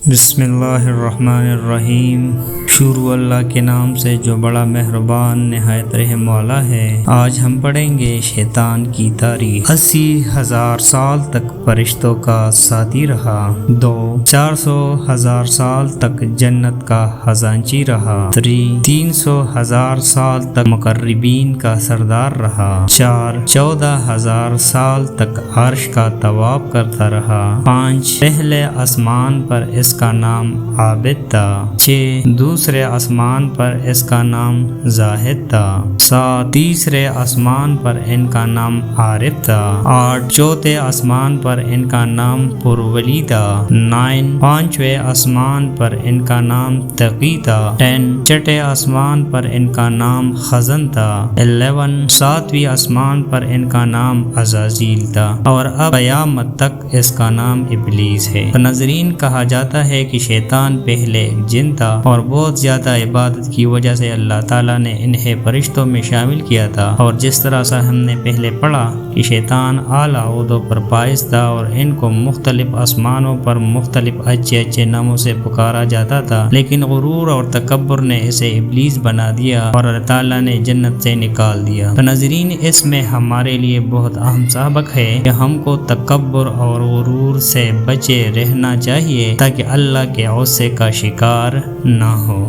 بسم اللہ الرحمن الرحیم۔ شروع اللہ کے نام سے جو بڑا مہربان نہایت رحم والا ہے۔ آج ہم پڑھیں گے شیطان کی تاریخ۔ 80,000 سال تک فرشتوں کا ساتھی رہا۔ 400,000 سال تک جنت کا خزانچی رہا۔ 300,000 سال تک مقربین کا سردار رہا۔ 14,000 سال تک عرش کا طواف کرتا رہا۔ 5 پہلے آسمان پر اس کا نام عابد تھا۔ 6 دوسرے آسمان پر اس کا نام زاہد تھا۔ 7 تیسرے آسمان پر ان کا نام عارف تھا۔ 8 چوتھے آسمان پر ان کا نام پرولی تھا۔ 9 پانچویں آسمان پر ان کا نام تقی تھا۔ 10 چھٹے آسمان پر ان کا نام خزن تھا۔ 11 ساتویں آسمان پر ان کا نام عزازیل تھا، اور اب قیامت تک اس کا نام ابلیس ہے۔ تو ناظرین، کہا جاتا ہے کہ شیطان پہلے ایک جن تھا اور بہت زیادہ عبادت کی وجہ سے اللہ تعالیٰ نے انہیں فرشتوں میں شامل کیا تھا، اور جس طرح سے ہم نے پہلے پڑھا کہ شیطان اعلیٰ عہدوں پر فائز تھا اور ان کو مختلف آسمانوں پر مختلف اچھے اچھے ناموں سے پکارا جاتا تھا، لیکن غرور اور تکبر نے اسے ابلیس بنا دیا اور اللہ تعالیٰ نے جنت سے نکال دیا۔ تو ناظرین، اس میں ہمارے لیے بہت اہم سبق ہے کہ ہم کو تکبر اور غرور سے بچے رہنا چاہیے تاکہ اللہ کے غصے کا شکار نہ ہو۔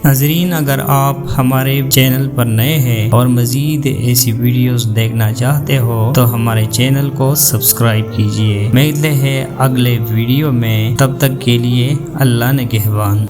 ناظرین، اگر آپ ہمارے چینل پر نئے ہیں اور مزید ایسی ویڈیوز دیکھنا چاہتے ہو تو ہمارے چینل کو سبسکرائب کیجیے۔ ملتے ہیں اگلے ویڈیو میں، تب تک کے لیے اللہ نگہبان۔